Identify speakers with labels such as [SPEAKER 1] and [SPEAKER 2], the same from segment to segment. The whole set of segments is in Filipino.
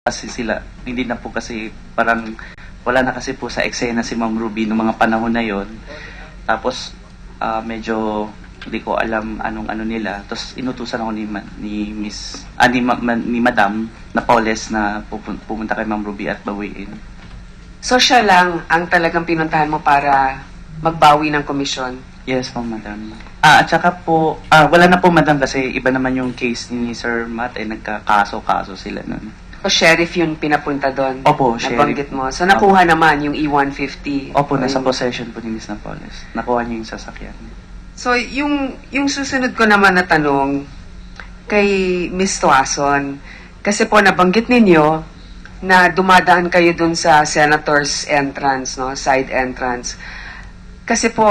[SPEAKER 1] kasi sila, hindi na po kasi parang wala na kasi po sa eksena si Ma'am Ruby noong mga panahon na yon. Tapos medyo hindi ko alam anong ano nila. Tapos inutusan ako ni ni Madam Napoles na pumunta kay Ma'am Ruby at bawiin.
[SPEAKER 2] So siya lang ang talagang pinuntahan mo para magbawi ng komisyon?
[SPEAKER 1] Yes po, Madam. At saka po, wala na po, Madam, kasi iba naman yung case ni Sir Matt, nagkakaso-kaso sila nun.
[SPEAKER 2] O sheriff yung pinapunta doon?
[SPEAKER 1] Opo, sheriff.
[SPEAKER 2] Nabanggit mo. So nakuha naman yung E-150?
[SPEAKER 1] Opo, nasa possession po ni Miss Napoles. Nakuha niya yung sasakyan.
[SPEAKER 2] So yung susunod ko naman na tanong kay Miss Tuason, kasi po nabanggit ninyo na dumadaan kayo dun sa senator's entrance, no, side entrance. Kasi po,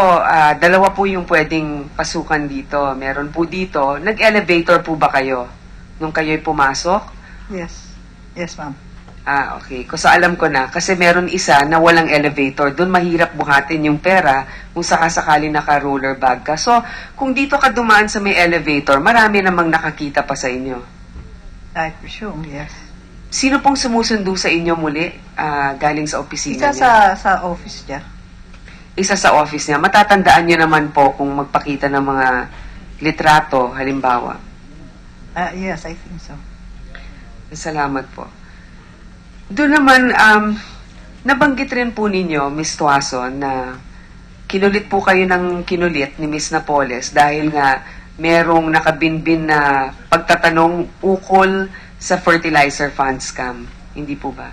[SPEAKER 2] dalawa po yung pwedeng pasukan dito. Meron po dito, nag-elevator po ba kayo nung kayo'y pumasok?
[SPEAKER 3] Yes. Yes, ma'am.
[SPEAKER 2] Okay. So alam ko na. Kasi meron isa na walang elevator. Doon mahirap buhatin yung pera kung sakasakali naka-roller bag ka. So, kung dito ka dumaan sa may elevator, marami namang nakakita pa sa inyo.
[SPEAKER 3] I presume, yes.
[SPEAKER 2] Sino pong sumusundo sa inyo muli galing sa opisina
[SPEAKER 3] Isa
[SPEAKER 2] niya?
[SPEAKER 3] sa office niya.
[SPEAKER 2] Isa sa office niya. Matatandaan niyo naman po kung magpakita ng mga litrato, halimbawa.
[SPEAKER 3] Yes, I think so.
[SPEAKER 2] Salamat po. Doon naman, nabanggit rin po ninyo, Miss Tuason, na kinulit po kayo ng kinulit ni Miss Napoles dahil nga merong nakabinbin na pagtatanong ukol sa fertilizer fund scam. Hindi po ba?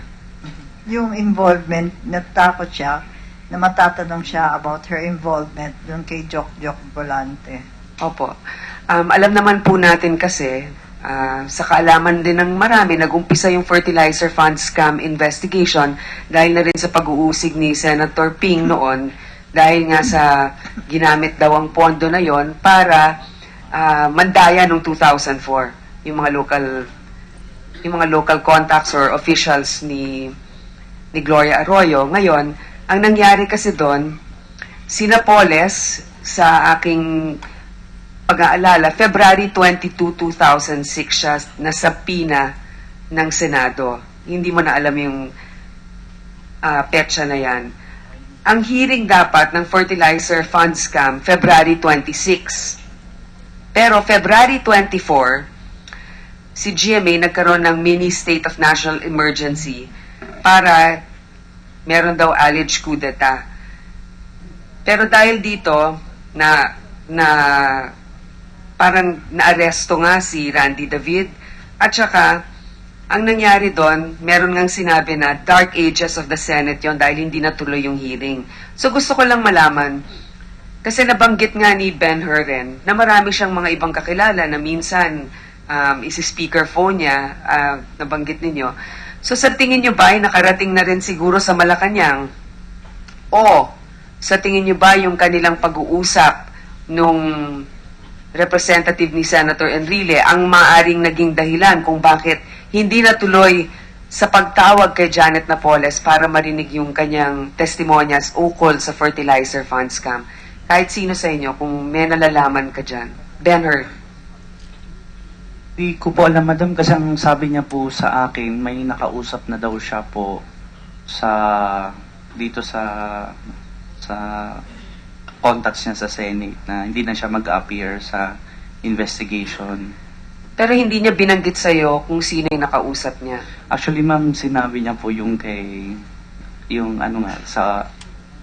[SPEAKER 3] Yung involvement, natakot siya na matatanong siya about her involvement dun kay Jok Volante.
[SPEAKER 2] Opo. Alam naman po natin kasi, sa kaalaman din ng marami, nag-umpisa yung fertilizer fund scam investigation dahil na rin sa pag-uusig ni Senator Ping noon dahil nga sa ginamit daw ang pondo na yon para mandaya noong 2004 yung mga local contacts or officials ni Gloria Arroyo. Ngayon, ang nangyari kasi doon, si Napoles, sa aking pag-aalala, February 22, 2006 siya nasapina ng Senado. Hindi mo na alam yung petsa na yan. Ang hearing dapat ng fertilizer fund scam, February 26. Pero February 24, si GMA nagkaroon ng mini state of national emergency para meron daw alleged coup d'etat. Pero dahil dito, parang naaresto nga si Randy David, at saka, ang nangyari doon, meron ngang sinabi na dark ages of the Senate yon dahil hindi natuloy yung hearing. So gusto ko lang malaman, kasi nabanggit nga ni Ben Herren na marami siyang mga ibang kakilala na minsan isi-speakerphone niya, nabanggit ninyo. So sa tingin nyo ba ay nakarating na rin siguro sa Malacanang? O sa tingin nyo ba yung kanilang pag-uusap nung representative ni Senator Enrile ang maaring naging dahilan kung bakit hindi natuloy sa pagtawag kay Janet Napoles para marinig yung kanyang testimonyas ukol sa fertilizer fund scam? Kahit sino sa inyo, kung may nalalaman ka dyan. Ben Hur.
[SPEAKER 1] Di ko po alam, Madam, kasi ang sabi niya po sa akin, may nakausap na daw siya po dito sa contacts niya sa Senate na hindi na siya mag-appear sa investigation.
[SPEAKER 2] Pero hindi niya binanggit sa'yo kung sino yung nakausap niya.
[SPEAKER 1] Actually, ma'am, sinabi niya po yung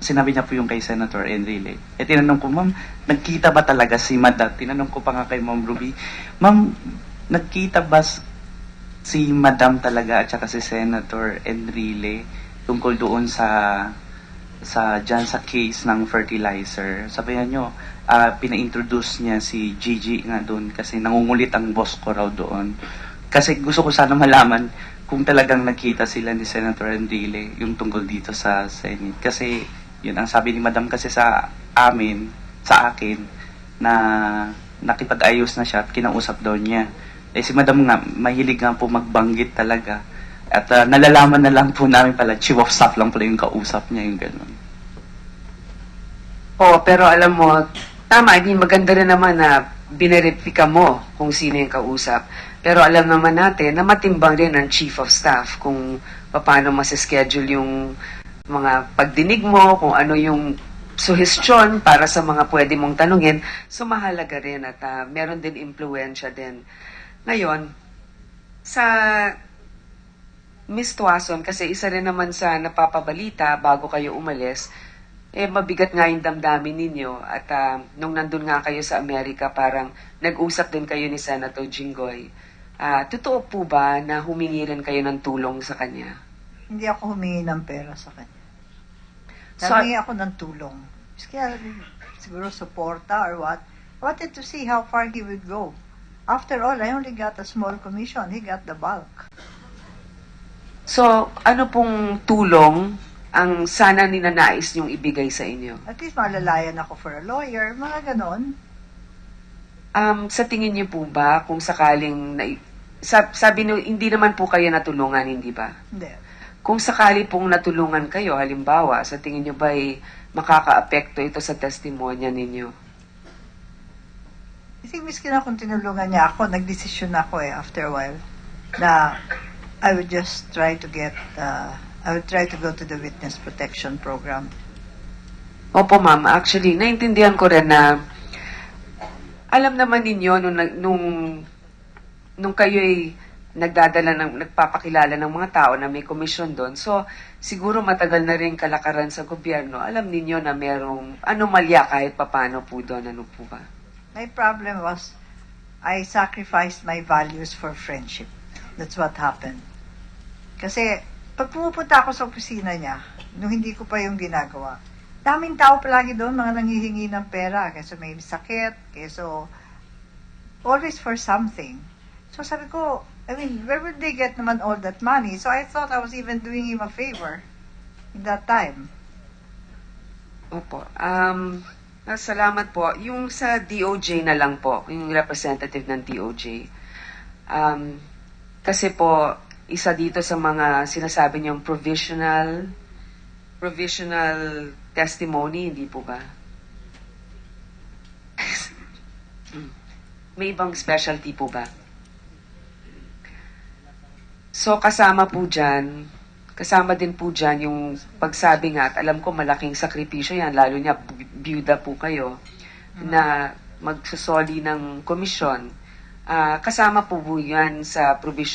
[SPEAKER 1] sinabi niya po yung kay Senator Enrile. Tinanong ko, ma'am, nagkita ba talaga si Madam? Tinanong ko pa nga kay Ma'am Ruby, ma'am, nagkita ba si Madam talaga at saka si Senator Enrile tungkol doon sa case ng fertilizer? Sabihan nyo, pina-introduce niya si Gigi nga doon kasi nangungulit ang boss ko raw doon. Kasi gusto ko sana malaman kung talagang nakita sila ni Senator Enrile yung tungkol dito sa Senate. Kasi yun ang sabi ni Madam kasi sa akin, na nakipag-ayos na siya at kinausap daw niya. Si Madam nga, mahilig nga po magbanggit talaga. At nalalaman na lang po namin pala, chief of staff lang pala yung kausap niya, yung gano'n.
[SPEAKER 2] Pero alam mo, tama, maganda rin naman na binerifika mo kung sino yung kausap. Pero alam naman natin na matimbang rin ang Chief of Staff kung paano masischedule yung mga pagdinig mo, kung ano yung suhestyon para sa mga pwede mong tanungin. So mahalaga rin at meron din impluensya din. Ngayon, sa Miss Tuason, kasi isa rin naman sa napapabalita bago kayo umalis, mabigat nga yung damdamin ninyo at nung nandun nga kayo sa Amerika, parang nag-usap din kayo ni Senator Jinggoy. Totoo po ba na humingi rin kayo ng tulong sa kanya?
[SPEAKER 3] Hindi ako humingi ng pera sa kanya.
[SPEAKER 2] So-
[SPEAKER 3] Humingi ako ng tulong. Kaya siguro suporta or what. I wanted to see how far he would go. After all, I only got a small commission. He got the bulk.
[SPEAKER 2] So, ano pong tulong ang sana ninanais niyong ibigay sa inyo?
[SPEAKER 3] At least malalayan ako for a lawyer. Mga ganon.
[SPEAKER 2] Sa tingin niyo po ba kung sakaling sabi niyo hindi naman po kayo natulungan, hindi ba?
[SPEAKER 3] Hindi.
[SPEAKER 2] Kung sakali pong natulungan kayo, halimbawa, sa tingin niyo ba ay makaka-apekto ito sa testimonya ninyo?
[SPEAKER 3] I think miskin akong tinulungan niya ako, nagdesisyon ako after a while na I would just try to get, I would try to go to the witness protection program.
[SPEAKER 2] Opo, ma'am. Actually, naintindihan ko rin na alam naman ninyo nung kayo'y nagpapakilala ng mga tao na may komisyon doon. So, siguro matagal na rin kalakaran sa gobyerno. Alam ninyo na merong anomalya kahit papano po doon. Ano po ba?
[SPEAKER 3] My problem was I sacrificed my values for friendship. That's what happened. Kasi pag pumupunta ako sa opisina niya, nung hindi ko pa yung ginagawa, daming tao palagi doon, mga nanghihingi ng pera, kaysa may sakit, kaysa always for something. So sabi ko, I mean, where would they get naman all that money? So I thought I was even doing him a favor in that time.
[SPEAKER 2] Opo. Salamat po. Yung sa DOJ na lang po, yung representative ng DOJ. Kasi po, isa dito sa mga sinasabi niyong provisional testimony, hindi po ba? May ibang specialty po ba? So, kasama din po dyan yung pagsabi nga, at alam ko malaking sakripisyo yan, lalo niya, byuda po kayo, na magsusoli ng komisyon. Kasama po yan sa provision